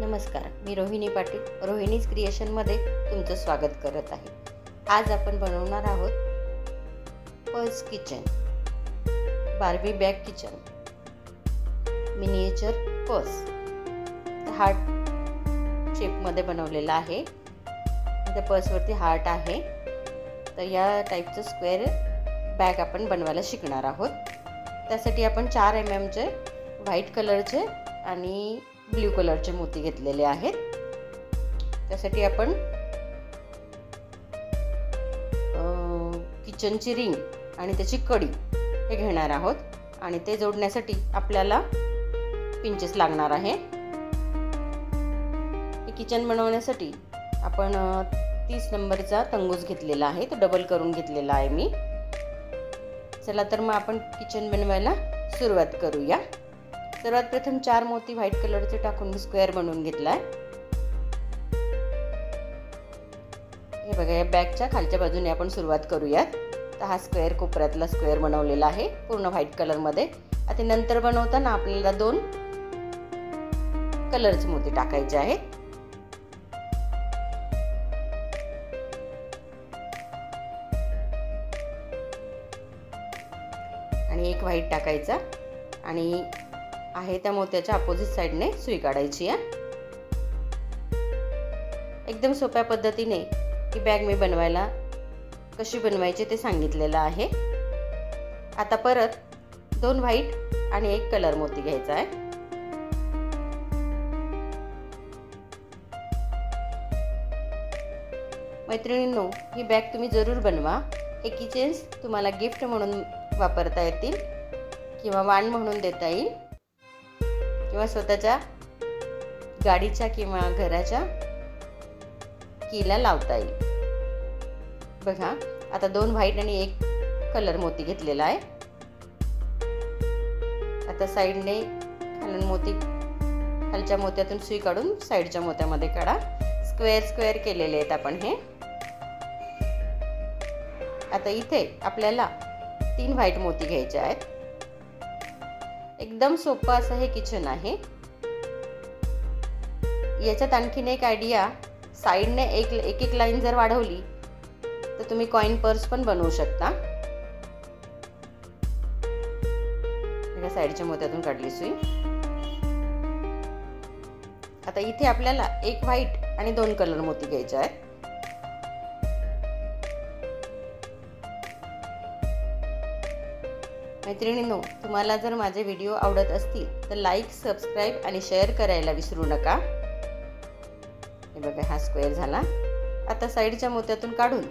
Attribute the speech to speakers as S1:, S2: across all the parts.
S1: नमस्कार, मी रोहिणी पाटील रोहिणीज क्रिएशनमध्ये तुमचं स्वागत करत आहे। आज आपण बनवणार आहोत purse kitchen, Barbie bag kitchen, miniature purse. Heart शेपमध्ये बनवलेला आहे। त्या पर्सवरती हार्ट आहे। तर या टाईपचं स्क्वेअर बॅग आपण बनवायला शिकणार आहोत। त्यासाठी आपण 4 mm चे व्हाईट कलरचे आणि ब्लू कलरचे मोती घेतलेले आहेत। त्यासाठी आपण किचनची रिंग आणि त्याची कडी हे घेणार आहोत आणि ते जोडण्यासाठी आपल्याला पिंचेस लागणार आहे। हे किचन बनवण्यासाठी आपण 30 नंबरचा तंगूस घेतलेला आहे, तो डबल करून घेतलेला आहे मी। चला तर मग आपण किचन बनवायला सुरुवात करूया। सर्वात प्रथम 4 मोती व्हाईट कलरचे टाकून मी स्क्वेअर बनवून घेतलाय। हे बघा, या बॅगच्या खालच्या बाजूने आपण सुरुवात करूयात। तर हा स्क्वेअर कोपऱ्यातला स्क्वेअर बनवलेला आहे पूर्ण व्हाईट कलर मध्ये। आता नंतर बनवताना आपल्याला 2 कलरचे मोती टाकायचे आहेत। आणि एक व्हाईट टाकायचा आणि आहे त्या मोत्याच्या अपोजिट साइडने सुई काढायची आहे। एकदम सोप्या पद्धतीने ही बॅग मी बनवायला कशी बनवायची ते सांगितलेलं आहे। आता परत 2 व्हाईट आणि 1 कलर मोती घ्यायचा आहे। मैत्रिणींनो, ही बॅग तुम्ही जरूर बनवा। हे किचन्स तुम्हाला गिफ्ट म्हणून वापरता येतील किंवा वाण म्हणून देता येईल किंवा स्वतःच्या गाडीच्या किंवा घराच्या कीला लावता येईल। बघा, आता 2 व्हाईट आणि 1 कलर मोती घेतलेला आहे। आता साइडने खालच्या मोत्यातून सुई काढून साइडच्या मोत्यामध्ये काढा। स्क्वेअर केलेले आहेत आपण हे। आता इथे आपल्याला 3 व्हाईट मोती घ्यायचे आहेत। एकदम सोपं असं हे किचन आहे। याच्यात आणखीन एक आयडिया, साइडने एक लाईन जर वाढवली तर तुम्ही कॉइन पर्स पण बनवू शकता। साइडच्या मोत्यातून काढली सुई। आता इथे आपल्याला 1 व्हाईट आणि 2 कलर मोती घ्यायचे आहेत। मैत्रिणींनो, तुम्हाला जर माझे व्हिडिओ आवडत असतील तर लाईक, सबस्क्राईब आणि शेअर करायला विसरू नका। हे बघा, हा स्क्वेअर झाला। आता साइडच्या मोत्यातून काढून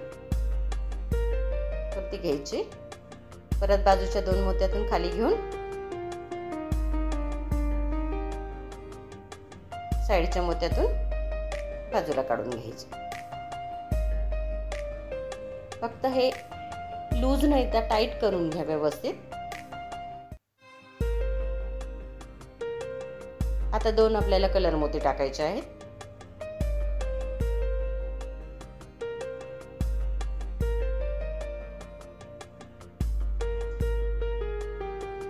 S1: वरती घ्यायची, परत बाजूच्या 2 मोत्यातून खाली घेऊन साइडच्या मोत्यातून बाजूला काढून घ्यायचे। फक्त हे लूज नाही तर टाईट करून घ्या व्यवस्थित। आता 2 आपल्याला कलर मोती टाकायचे आहेत।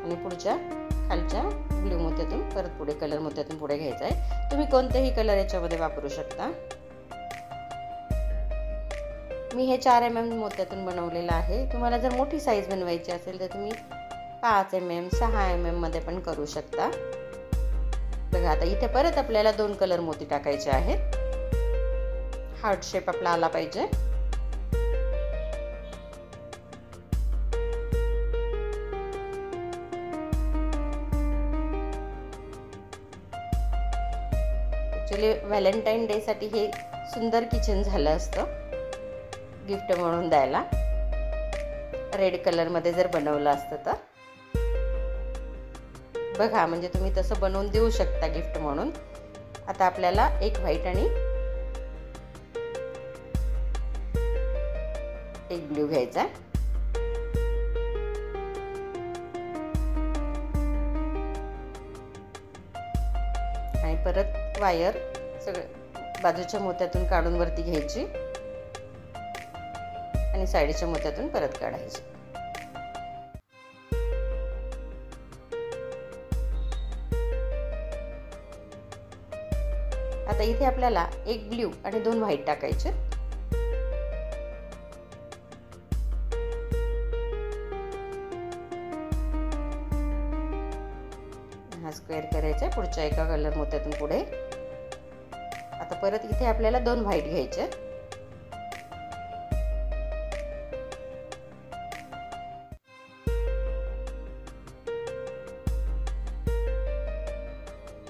S1: आणि पुढच्या खालच्या ब्लू मोत्यातून परत पुढे कलर मोत्यातून पुढे घ्यायचा आहे। तुम्ही कोणतेही कलर याच्यामध्ये वापरू शकता। मी हे 4 mm मोत्यातून बनवलेलं आहे। तुम्हाला जर मोठी साईज बनवायची असेल तर तुम्ही 5 mm 6 mm मध्ये पण करू शकता। बघा, आता इथे परत आपल्याला 2 कलर मोती टाकायचे आहेत। हार्ट शेप आपला आला पाहिजे। ॲक्च्युली व्हॅलेंटाईन डे साठी हे सुंदर किचन झालं असतं गिफ्ट म्हणून द्यायला। रेड कलर मध्ये जर बनवलं असतं तर बघा, म्हणजे तुम्ही तसं बनवून देऊ शकता गिफ्ट म्हणून। आता आपल्याला 1 व्हाईट आणि 1 ब्लू घ्यायचा। आणि परत वायर सगळं बाजूच्या मोत्यातून काढून वरती घ्यायची आणि साइडच्या मोत्यातून परत काढायची। आता इथे आपल्याला एक ब्ल्यू आणि 2 व्हाईट टाकायचे. हा स्क्वेअर करायचा पुढच्या एका कलर मोत्यातून पुढे. आता परत इथे आपल्याला 2 व्हाईट घ्यायचे.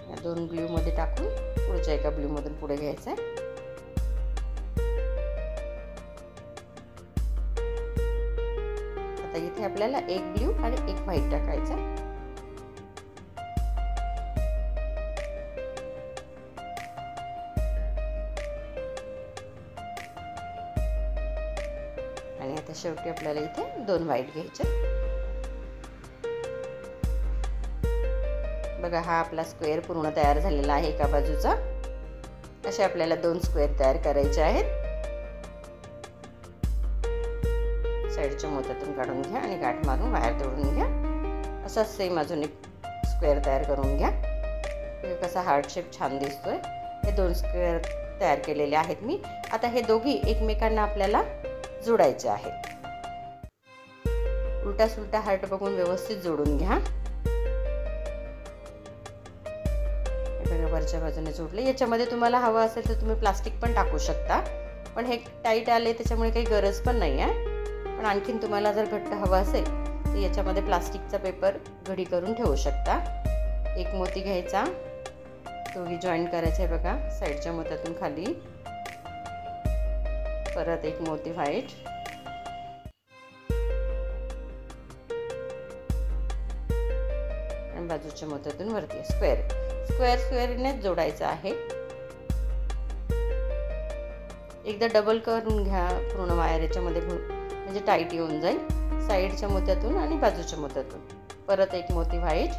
S1: या 2 ब्ल्यू मध्ये टाकून पुढच्या एका ब्ल्यू मधून पुढे घ्यायचं. आता इथे आपल्याला एक ब्ल्यू आणि एक व्हाईट टाकायचा. आणि आता शेवटी आपल्याला इथे 2 व्हाईट घ्यायचे. बघा हा आपला स्क्वेअर पूर्ण तयार झालेला आहे एका बाजूचा. असे आपल्याला 2 स्क्वेअर तयार करायचे आहेत. साईडच्या मोत्यातून काढून घ्या आणि गाठ मारून बाहेर तोडून घ्या. असा सेम अजून एक स्क्वेअर तयार करून घ्या. कसा हार्ट शेप छान दिसतोय. हे 2 स्क्वेअर तयार केलेले आहेत मी. आता हे दोघी एकमेकांना आपल्याला जोडायचे आहेत. उलटा सुलटा हार्ट बघून व्यवस्थित जोडून घ्या. वरच्या बाजूने जोडले. याच्यामध्ये तुम्हाला हवं असेल तर तुम्ही प्लास्टिक पण टाकू शकता, पण हे टाईट आले त्याच्यामुळे काही गरज पण नाही आहे. पण आणखीन तुम्हाला जर घट्ट हवं असेल तर याच्यामध्ये प्लास्टिकचा पेपर घडी करून ठेवू शकता. एक मोती घ्यायचा, दोघी जॉईन करायचे बघा साईडच्या मोत्यातून खाली. परत एक मोती व्हाईट आणि बाजूच्या मोत्यातून वरती स्क्वेअरनेच जोडायचं आहे. एकदा डबल करून घ्या पूर्ण वायर याच्यामध्ये, म्हणजे टाईट येऊन जाईल. साईडच्या मोत्यातून आणि बाजूच्या मोत्यातून परत एक मोती व्हाईट.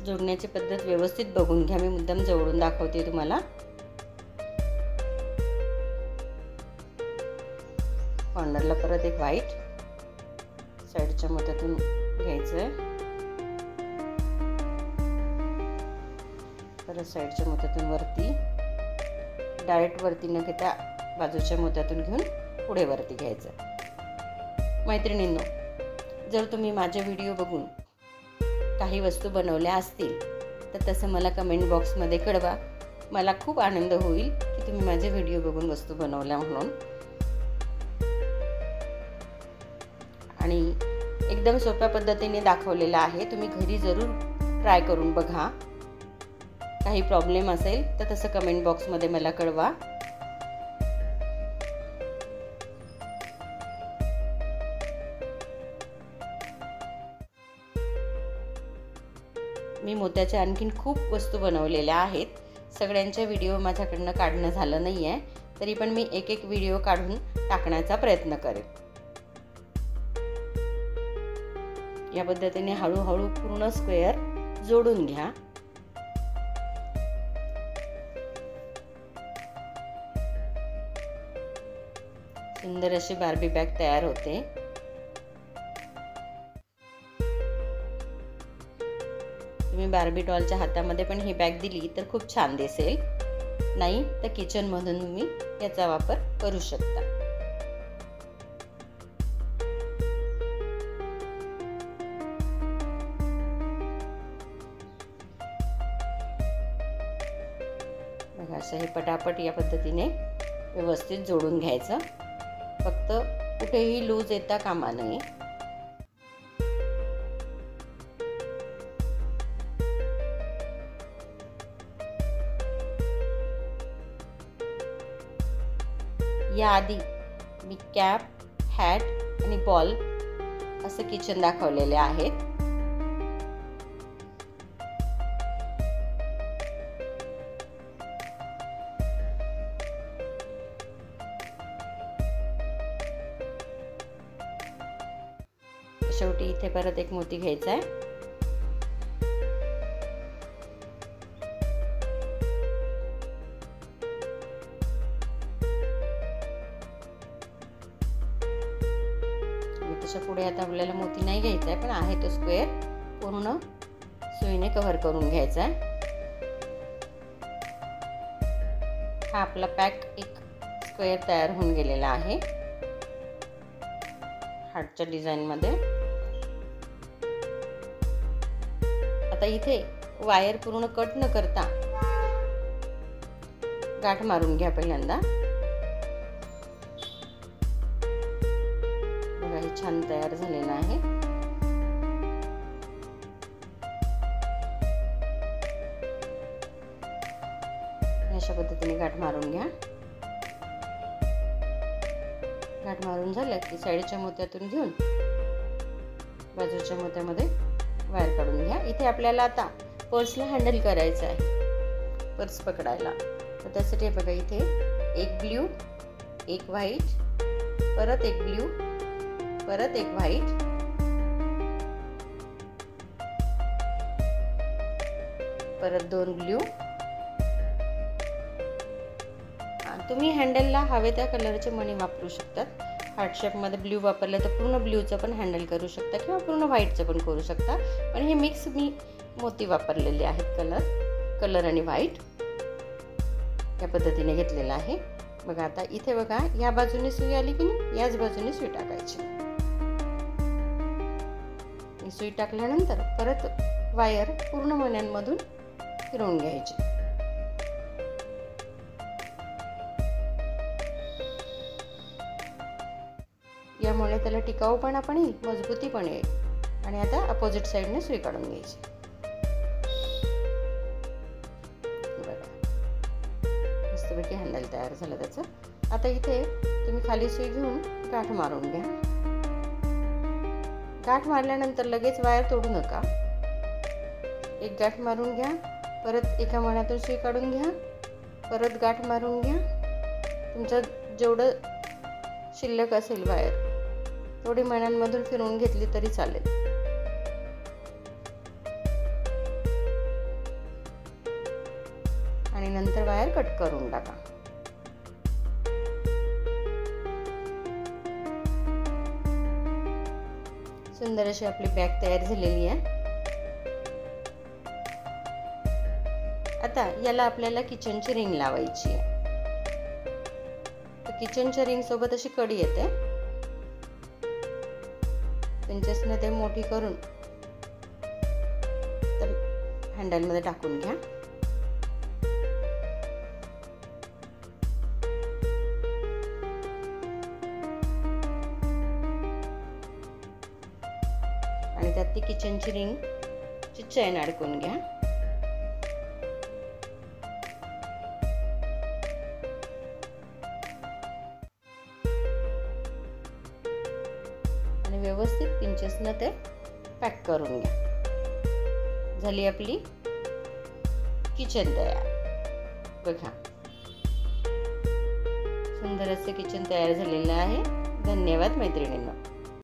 S1: जोडण्याची पद्धत व्यवस्थित बघून घ्या. मी मुद्दाम जवळून दाखवते तुम्हाला. कॉर्नरला परत एक व्हाईट साईडच्या मोत्यातून घ्यायचंय. परत साईडच्या मोत्यातून वरती, डायरेक्ट वरती न घेता बाजूच्या मोत्यातून घेऊन पुढे वरती घ्यायचं. मैत्रिणींनो, जर तुम्ही माझे व्हिडिओ बघून काही वस्तू बनवल्या असतील तर तसं मला कमेंट बॉक्समध्ये कळवा. मला खूप आनंद होईल की तुम्ही माझे व्हिडिओ बघून वस्तू बनवल्या म्हणून. आणि एकदम सोप्या पद्धतीने दाखवलेलं आहे. तुम्ही घरी जरूर ट्राय करून बघा. काही प्रॉब्लेम असेल तर तसं कमेंट बॉक्समध्ये मला कळवा. मी मोत्याच्या आणखीन खूप वस्तू बनवलेल्या आहेत. सगळ्यांचे व्हिडिओ माझ्याकडनं काढणं झालं नाही आहे, तरी पण मी एक एक व्हिडिओ काढून टाकण्याचा प्रयत्न करेन. या पद्धतीने हळूहळू पूर्ण स्क्वेअर जोडून घ्या. सुंदर अशी बार्बी बॅग तयार होते. तुम्ही बार्बी डॉलच्या हातामध्ये पण ही बॅग दिली तर खूप छान दिसेल. नाही तर किचनमधून तुम्ही याचा वापर करू शकता. बघा असं हे पटापट या पद्धतीने व्यवस्थित जोडून घ्यायचं. फक्त कुठेही लूज येता कामा नये. याआधी मी कॅप, हॅट आणि बॉल असं किचन दाखवलेले आहेत. शेवटी इथे परत एक मोती घ्यायचा आहे. त्याच्या पुढे आता आपल्याला मोती नाही घ्यायचा आहे, पण आहे तो स्क्वेअर पूर्ण सुईने कव्हर करून घ्यायचा आहे. हा आपला पॅक एक स्क्वेअर तयार होऊन गेलेला आहे हार्टच्या डिझाईनमध्ये. आता इथे वायर पूर्ण कट न करता गाठ मारून घ्या पहिल्यांदा. बघा हे छान तयार झालेलं आहे. अशा पद्धतीने गाठ मारून घ्या. गाठ मारून झालं की साईडच्या मोत्यातून घेऊन बाजूच्या मोत्यामध्ये वायर काढून घ्या. इथे आपल्याला आता पर्सला हँडल करायचं आहे, पर्स पकडायला. तर त्यासाठी बघा इथे एक ब्ल्यू, एक व्हाईट, परत एक ब्ल्यू, परत एक व्हाईट, परत 2 ब्ल्यू. तुम्ही हँडलला हवे त्या कलरचे मणी वापरू शकतात. हार्ट शेपमध्ये ब्ल्यू वापरलं तर पूर्ण ब्ल्यूचं पण हँडल करू शकता किंवा पूर्ण व्हाईटचं पण करू शकता. पण हे मिक्स मी मोती वापरलेले आहेत, कलर आणि व्हाईट या पद्धतीने घेतलेलं आहे. बघा आता इथे बघा या बाजूने सुई आली की नाही, याच बाजूने सुई टाकायची. सुई टाकल्यानंतर परत वायर पूर्ण मण्यांमधून फिरवून घ्यायची. यामुळे त्याला टिकाऊपणा पण येईल, मजबूती पण येईल. आणि आता अपोजिट साईडने सुई काढून घ्यायची. मस्तपैकी हँडल तयार झालं त्याचं. आता इथे तुम्ही खाली सुई घेऊन गाठ मारून घ्या. गाठ मारल्यानंतर लगेच वायर तोडू नका. एक गाठ मारून घ्या, परत एका मण्यातून सुई काढून घ्या, परत गाठ मारून घ्या. तुमचं जेवढं शिल्लक असेल वायर थोडी मण्यांमधून फिरवून घेतली तरी चालेल. आणि नंतर वायर कट करून टाका. सुंदर अशी आपली बॅग तयार झालेली आहे. आता याला आपल्याला किचनची रिंग लावायची आहे. तर किचनच्या रिंग सोबत अशी कडी येते, पिंचेसने ते मोठी करून तर हँडलमध्ये टाकून घ्या. आणि त्यात ती किचनची रिंगची चेन अडकून घ्या. आणि व्यवस्थित पिंचेसने ते पॅक करून घ्या. झाली आपली किचन तयार. बघा सुंदर असे किचन तयार झालेलं आहे. धन्यवाद मैत्रिणींनो.